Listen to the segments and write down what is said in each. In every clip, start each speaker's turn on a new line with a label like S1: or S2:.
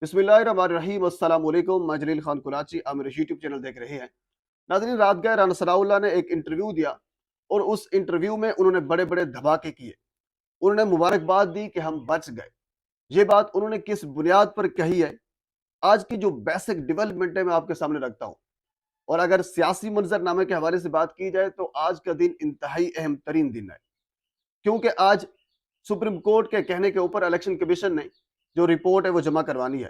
S1: बिस्मिल्लाहिर्रहमानिर्रहीम। अस्सलाम वालेकुम। मैं जलील खान कुराची, आप मेरे यूट्यूब चैनल देख रहे हैं। नाज़रीन, रात गए राना सनाउल्लाह ने एक इंटरव्यू दिया और उस इंटरव्यू में उन्होंने बड़े बड़े धमाके किए। उन्होंने मुबारकबाद दी कि हम बच गए। ये बात उन्होंने किस बुनियाद पर कही है, आज की जो बेसिक डेवलपमेंट है मैं आपके सामने रखता हूँ। और अगर सियासी मंजरनामे के हवाले से बात की जाए तो आज का दिन इंतहाई अहम तरीन दिन है, क्योंकि आज सुप्रीम कोर्ट के कहने के ऊपर इलेक्शन कमीशन ने जो रिपोर्ट है वो जमा करवानी है।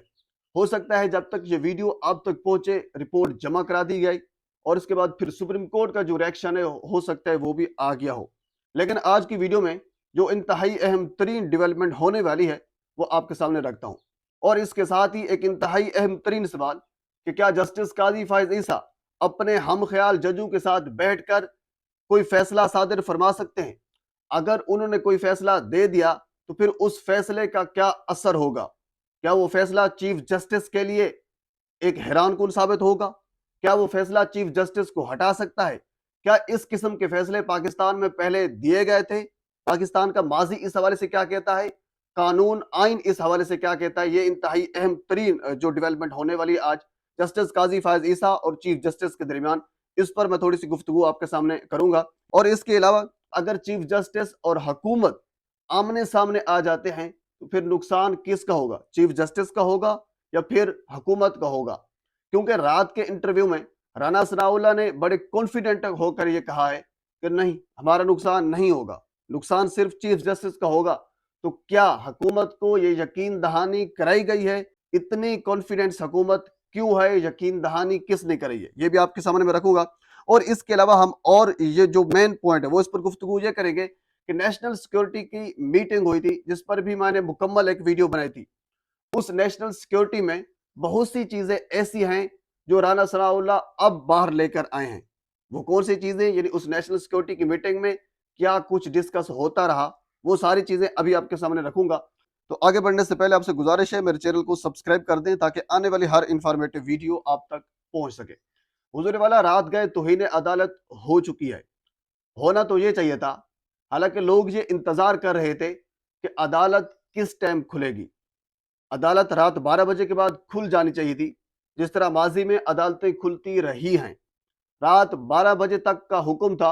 S1: हो सकता है जब तक ये वीडियो आप तक पहुंचे रिपोर्ट जमा करा दी गई और उसके बाद फिर सुप्रीम कोर्ट का जो रिएक्शन है हो सकता है वो भी आ गया हो। लेकिन आज की वीडियो में जो इंतहाई अहम तरीन डेवलपमेंट होने वाली है वो आपके सामने रखता हूं। और इसके साथ ही एक इंतहाई अहम तरीन सवाल कि क्या जस्टिस काजी फायज ईसा अपने हम ख्याल जजों के साथ बैठकर कोई फैसला सादिर फरमा सकते हैं? अगर उन्होंने कोई फैसला दे दिया तो फिर उस फैसले का क्या असर होगा? क्या वो फैसला चीफ जस्टिस के लिए एक हैरान कुन साबित होगा? क्या वो फैसला चीफ जस्टिस को हटा सकता है? क्या इस किस्म के फैसले पाकिस्तान में पहले दिए गए थे? पाकिस्तान का माजी इस हवाले से क्या कहता है? कानून आइन इस हवाले से क्या कहता है? ये इंतहाई अहम तरीन जो डेवलपमेंट होने वाली है आज जस्टिस काजी फायज ईसा और चीफ जस्टिस के दरमियान, इस पर मैं थोड़ी सी गुफ्तगू आपके सामने करूंगा। और इसके अलावा अगर चीफ जस्टिस और हुकूमत आमने सामने आ जाते हैं तो फिर नुकसान किसका होगा? चीफ जस्टिस का होगा या फिर हुकूमत का होगा? क्योंकि रात के इंटरव्यू में राना सनाउल्लाह ने बड़े कॉन्फिडेंट होकर यह कहा है कि नहीं, हमारा नुकसान नहीं होगा, नुकसान सिर्फ चीफ जस्टिस का होगा। तो क्या हुकूमत को ये यकीन दहानी कराई गई है? इतनी कॉन्फिडेंस हुकूमत क्यों है? यकीन दहानी किसने कराई है? ये भी आपके सामने में रखूंगा। और इसके अलावा हम और ये जो मेन पॉइंट है वो इस पर गुफ्तगू ये करेंगे कि नेशनल सिक्योरिटी की मीटिंग हुई थी जिस पर भी मैंने मुकम्मल एक वीडियो बनाई थी। उस नेशनल सिक्योरिटी में बहुत सी चीजें ऐसी हैं जो राना सनाउल्लाह अब बाहर लेकर आए हैं। वो कौन सी चीजें, यानी उस नेशनल सिक्योरिटी की मीटिंग में क्या कुछ डिस्कस होता रहा, वो सारी चीजें अभी आपके सामने रखूंगा। तो आगे बढ़ने से पहले आपसे गुजारिश है मेरे चैनल को सब्सक्राइब कर दें ताकि आने वाली हर इंफॉर्मेटिव वीडियो आप तक पहुंच सके। हुजूर वाला, रात गए तौहीन अदालत हो चुकी है। होना तो ये चाहिए था। हालांकि लोग ये इंतजार कर रहे थे कि अदालत किस टाइम खुलेगी। अदालत रात 12 बजे के बाद खुल जानी चाहिए थी, जिस तरह माजी में अदालतें खुलती रही हैं। रात 12 बजे तक का हुक्म था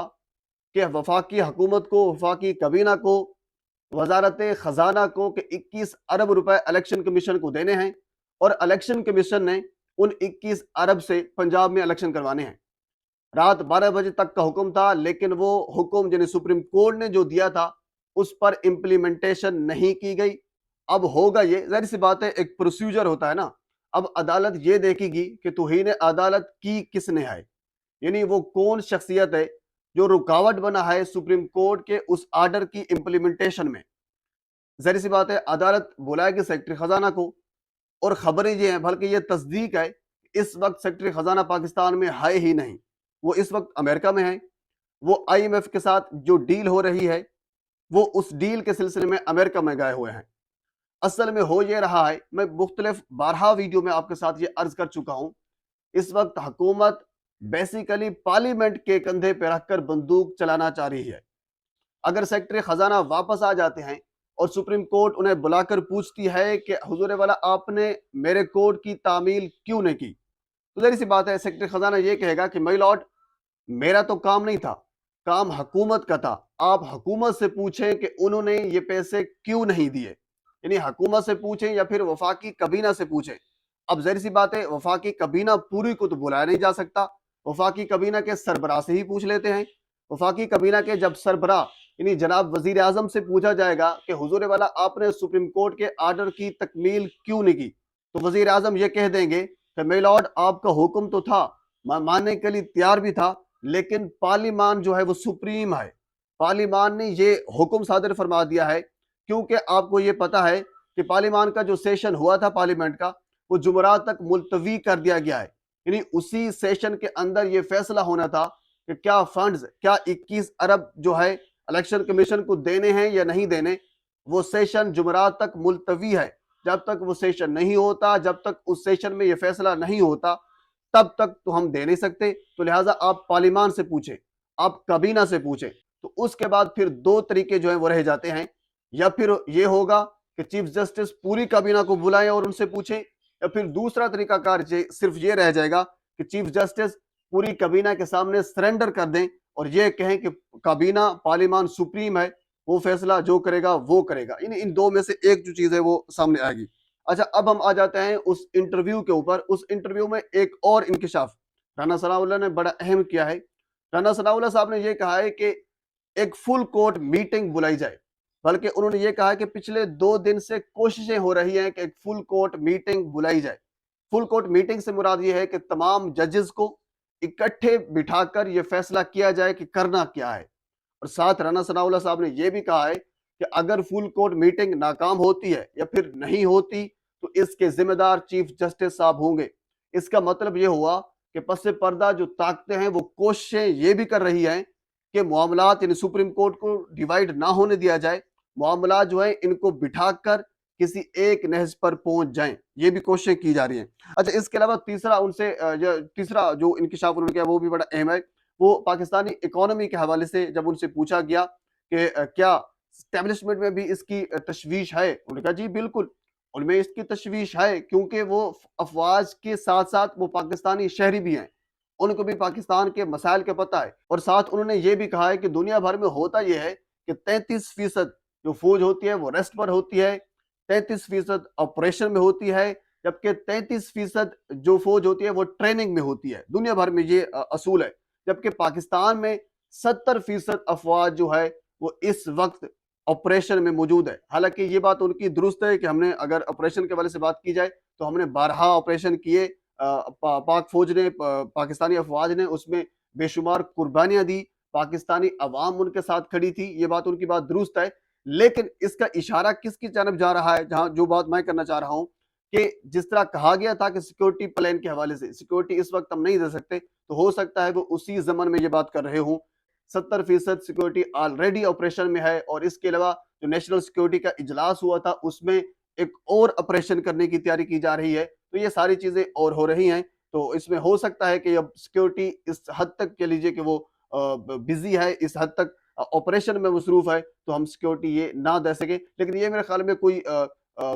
S1: कि वफाकी हुकूमत को, वफाकी कबीना को, वजारत खजाना को कि 21 अरब रुपए इलेक्शन कमीशन को देने हैं और इलेक्शन कमीशन ने उन 21 अरब से पंजाब में इलेक्शन करवाने हैं। रात 12 बजे तक का हुक्म था, लेकिन वो हुक्म जिन्हें सुप्रीम कोर्ट ने जो दिया था उस पर इम्प्लीमेंटेशन नहीं की गई। अब होगा ये, जाहिर सी बात है, एक प्रोसीजर होता है ना। अब अदालत ये देखेगी कि तौहीन अदालत की किसने है, यानी वो कौन शख्सियत है जो रुकावट बना है सुप्रीम कोर्ट के उस आर्डर की इम्प्लीमेंटेशन में। जाहिर सी बात है अदालत बुलाएगी सेक्रेटरी खजाना को, और खबरें ये हैं, बल्कि ये तस्दीक है, इस वक्त सेक्रेटरी खजाना पाकिस्तान में है ही नहीं, वो इस वक्त अमेरिका में है। वो आईएमएफ के साथ जो डील हो रही है वो उस डील के सिलसिले में अमेरिका में गए हुए हैं। असल में हो ये रहा है, मैं मुख्तलिफ बारहा वीडियो में आपके साथ ये अर्ज कर चुका हूं, इस वक्त हुकूमत बेसिकली पार्लियामेंट के कंधे पर रखकर बंदूक चलाना चाह रही है। अगर सेक्रेटरी खजाना वापस आ जाते हैं और सुप्रीम कोर्ट उन्हें बुलाकर पूछती है कि हुजूर वाला आपने मेरे कोर्ट की तामील क्यों नहीं की, तो जाहिर सी बात है सेक्रेटरी खजाना ये कहेगा कि माय लॉर्ड, मेरा तो काम नहीं था, काम हुकूमत का था। आप हुकूमत से पूछें कि उन्होंने ये पैसे क्यों नहीं दिए, यानी हुकूमत से पूछें या फिर वफाकी कबीना से पूछें। अब जाहिर सी बात है वफाकी कबीना पूरी को तो बुलाया नहीं जा सकता, वफाकी कबीना के सरबराह से ही पूछ लेते हैं। वफाकी कबीना के जब सरबराह यानी जनाब वजीर आजम से पूछा जाएगा कि हुजूर वाला आपने सुप्रीम कोर्ट के आर्डर की तकमील क्यों नहीं की, तो वजीर आजम ये कह देंगे कि मे लॉर्ड आपका हुक्म तो था, मैं मानने के लिए तैयार भी था, लेकिन पार्लिमान जो है वो सुप्रीम है, पार्लिमान ने ये हुक्म सादर फरमा दिया है। क्योंकि आपको ये पता है कि पार्लिमान का जो सेशन हुआ था पार्लियामेंट का, वो जुमरात तक मुलतवी कर दिया गया है। यानी उसी सेशन के अंदर ये फैसला होना था कि क्या फंड्स, क्या 21 अरब जो है इलेक्शन कमीशन को देने हैं या नहीं देने। वो सेशन जुमरात तक मुलतवी है। जब तक वो सेशन नहीं होता, जब तक उस सेशन में ये फैसला नहीं होता, तब तक तो हम दे नहीं सकते। तो लिहाजा आप पार्लिमान से पूछें, आप कबीना से पूछें। तो उसके बाद फिर दो तरीके जो है वो रह जाते हैं, या फिर ये होगा कि चीफ जस्टिस पूरी कबीना को बुलाएं और उनसे पूछें, یا پھر دوسرا طریقہ کار صرف یہ رہ جائے گا کہ چیف جسٹس پوری کابینہ کے سامنے سرنڈر کر دیں اور یہ کہیں کہ کابینہ پارلیمان سپریم ہے، وہ فیصلہ جو کرے گا وہ کرے گا، یعنی ان دو میں سے ایک جو چیز ہے وہ سامنے آئے گی۔ اچھا، اب ہم آ جاتے ہیں اس انٹرویو کے اوپر۔ اس انٹرویو میں ایک اور انکشاف رانا ثناء اللہ نے بڑا اہم کیا ہے۔ رانا ثناء اللہ صاحب نے یہ کہا ہے کہ ایک فل کورٹ میٹنگ بلائی جائے، بلکہ انہوں نے یہ کہا کہ پچھلے 2 دن سے کوششیں ہو رہی ہیں کہ ایک فل کورٹ میٹنگ بلائی جائے۔ فل کورٹ میٹنگ سے مراد یہ ہے کہ تمام ججز کو اکٹھے بٹھا کر یہ فیصلہ کیا جائے کہ کرنا کیا ہے۔ اور ساتھ رانا ثناء اللہ صاحب نے یہ بھی کہا ہے کہ اگر فل کورٹ میٹنگ ناکام ہوتی ہے یا پھر نہیں ہوتی تو اس کے ذمہ دار چیف جسٹس صاحب ہوں گے۔ اس کا مطلب یہ ہوا کہ پس پردہ جو طاقتیں ہیں وہ کوششیں یہ بھی کر رہی ہیں کہ معاملات یعنی سپریم کورٹ کو ڈیوائیڈ نہ ہونے دیا جائے، معاملات جو ہیں ان کو بٹھا کر کسی ایک نہج پر پہنچ جائیں، یہ بھی کوششیں کی جا رہی ہیں۔ اچھا، اس کے علاوہ تیسرا جو انکشاف انہوں نے کیا وہ بھی بڑا اہم ہے۔ وہ پاکستانی اکانومی کے حوالے سے جب ان سے پوچھا گیا کہ کیا اسٹیبلشمنٹ میں بھی اس کی تشویش ہے، انہوں نے کہا جی بالکل ان میں اس کی تشویش ہے، کیونکہ وہ افواج کے ساتھ ساتھ وہ پاکستانی شہری بھی ہیں، ان کو بھی پاکستان کے مسائل کا پتہ ہے۔ اور ساتھ انہوں نے یہ بھی کہا ہے کہ دنیا بھر میں ہوتا یہ ہے کہ 33% جو فوج ہوتی ہے وہ ریسٹ پر ہوتی ہے، 33% آپریشن میں ہوتی ہے، جبکہ 33% جو فوج ہوتی ہے وہ ٹریننگ میں ہوتی ہے۔ دنیا بھر میں یہ اصول ہے، جبکہ پاکستان میں 70% افواج جو ہے وہ اس وقت آپریشن میں موجود ہے۔ حالانکہ یہ بات ان کی درست ہے کہ ہم نے اگر آپریشن کے والے سے بات کی جائے تو ہم نے بارہا آپریشن کیے، پاک فوج نے، پاکستانی افواج نے اس میں بے شمار قربانیاں دی، پاکستانی عوام ان کے ساتھ کھڑی تھی، یہ بات ان کی بات درست ہے۔ لیکن اس کا اشارہ کس کی جانب جا رہا ہے، جہاں جو بات میں کرنا چاہ رہا ہوں کہ جس طرح کہا گیا تھا کہ سیکورٹی پلان کے حوالے سے سیکورٹی اس وقت ہم نہیں دے سکتے، تو ہو سکتا ہے وہ اسی زمن میں یہ بات کر رہے ہوں۔ 70% سیکورٹی آلریڈی آپریشن میں ہے، اور اس کے علاوہ جو نیشنل سیکورٹی کا اجلاس ہوا تھا اس میں ایک اور آپریشن کرنے کی تیاری کی جا رہی ہے، تو یہ ساری چیزیں اور ہو رہی ہیں۔ تو اس میں ہو سکتا ہے کہ اب سیکورٹی اس حد تک کہہ لیجیے کہ وہ بزی ہے، اس حد تک آپریشن میں مصروف ہے، تو ہم سیکورٹی یہ نہ دے سکے۔ لیکن یہ میرے خیال میں کوئی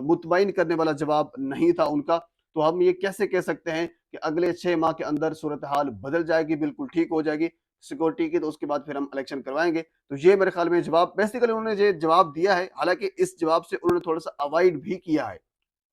S1: مطمئن کرنے والا جواب نہیں تھا ان کا۔ تو ہم یہ کیسے کہہ سکتے ہیں کہ اگلے 6 ماہ کے اندر صورتحال بدل جائے گی، بالکل ٹھیک ہو جائے گی سیکورٹی کی، تو اس کے بعد پھر ہم الیکشن کروائیں گے؟ تو یہ میرے خیال میں جواب بیسیکلی انہوں نے یہ جواب دیا ہے، حالانکہ اس جواب سے انہوں نے تھوڑا سا اوائڈ بھی کیا ہے،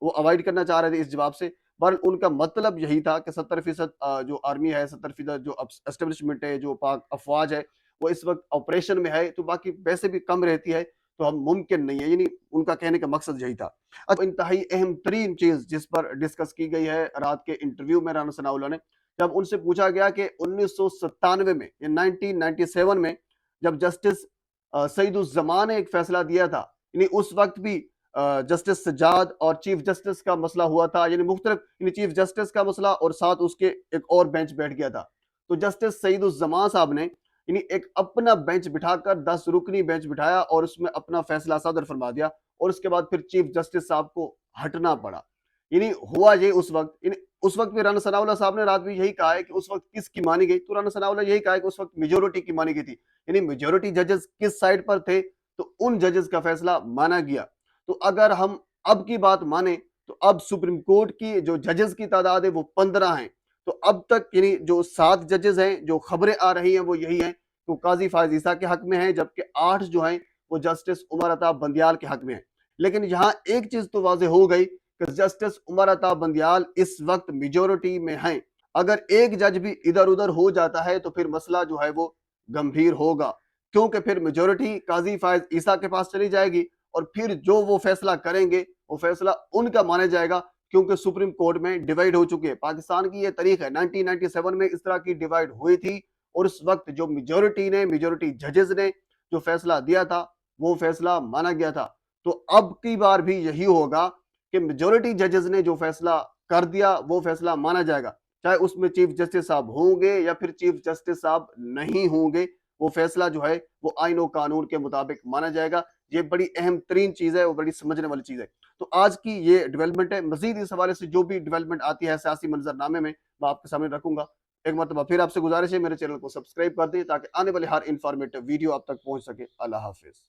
S1: وہ اوائڈ کرنا چاہ رہے تھے اس جواب سے۔ بہرحال ان کا مطلب یہی تھا کہ 70% جو آرمی ہے، 70% جو اسٹیبلشمنٹ ہے، جو پاک افواج ہے، وہ اس وقت آپریشن میں ہے، تو باقی ویسے بھی کم رہتی ہے، تو ہم ممکن نہیں ہے، یعنی ان کا کہنے کا مقصد یہی تھا۔ اب انتہائی اہم ترین چیز جس پر ڈسکس کی گئی ہے رات کے انٹرویو میں رانا ثناء اللہ نے، جب ان سے پوچھا گیا کہ 1997 میں یا 1997 میں جب جسٹس سعید الزمان نے ایک فیصلہ دیا تھا، یعنی اس وقت بھی جسٹس سجاد اور چیف جسٹس کا مسئلہ ہوا تھا، یعنی مختلف، یعنی چیف جسٹس کا مسئلہ اور ساتھ اس کے ایک اور بینچ بیٹھ گیا تھا۔ تو جسٹس سعید الزمان صاحب نے یعنی ایک اپنا بینچ بٹھا کر 10 رکنی بینچ بٹھایا اور اس میں اپنا فیصلہ صادر فرما دیا، اور اس کے بعد پھر چیف جسٹس صاحب کو ہٹنا پڑا۔ یعنی ہوا یہ اس وقت بھی رانا ثناء اللہ صاحب نے رات بھی یہی کہا ہے کہ اس وقت کس کی مانی گئی، تو رانا ثناء اللہ یہی کہا ہے کہ اس وقت میجورٹی کی مانی گئی تھی، یعنی میجورٹی ججز کس سائڈ پر تھے تو ان ججز کا فیصلہ مانا گیا۔ تو اگر ہم اب کی بات مانیں تو اب سپریم کورٹ کی جو ججز کی تعداد ہے وہ 15 ہیں، تو اب تک یعنی جو 7 ججز ہیں، جو خبریں آ رہی ہیں وہ یہی ہیں تو قاضی فائز عیسیٰ کے حق میں ہیں، جبکہ 8 جو ہیں وہ جسٹس عمر عطا بندیال کے حق میں ہیں۔ لیکن یہاں ایک چیز تو واضح ہو گئی کہ جسٹس عمر عطا بندیال اس وقت میجورٹی میں ہیں، اگر ایک جج بھی ادھر ادھر ہو جاتا ہے تو پھر مسئلہ جو ہے وہ گمبھیر ہوگا، کیونکہ پھر میجورٹی قاضی فائز عیسیٰ کے پاس چلی جائے گی، اور پھر جو وہ فیصلہ کریں گے وہ فیصلہ ان کا مانا جائے گا، کیونکہ سپریم کورٹ میں ڈیوائیڈ ہو چکی ہے۔ پاکستان کی یہ تاریخ ہے، 1997 میں اس طرح کی ڈیوائیڈ ہوئی تھی، اور اس وقت جو میجورٹی ججز نے جو فیصلہ دیا تھا وہ فیصلہ مانا گیا تھا۔ تو اب کی بار بھی یہی ہوگا کہ میجورٹی ججز نے جو فیصلہ کر دیا وہ فیصلہ مانا جائے گا، چاہے اس میں چیف جسٹس صاحب ہوں گے یا پھر چیف جسٹس صاحب نہیں ہوں گے، وہ فیصلہ جو ہے وہ آئین و قانون کے مطابق مانا جائے گا۔ یہ بڑی اہم ترین چیز ہے، وہ بڑی سمجھنے والی چیز ہے۔ تو آج کی یہ ڈیولپمنٹ ہے، مزید اس حوالے سے جو بھی ڈیولپمنٹ آتی ہے سیاسی منظر نامے میں میں آپ کے سامنے رکھوں گا۔ ایک مرتبہ پھر آپ سے گزارش ہے میرے چینل کو سبسکرائب کر دیں تاکہ آنے والے ہر انفارمیٹو ویڈیو آپ تک پہنچ سکے۔ اللہ حافظ۔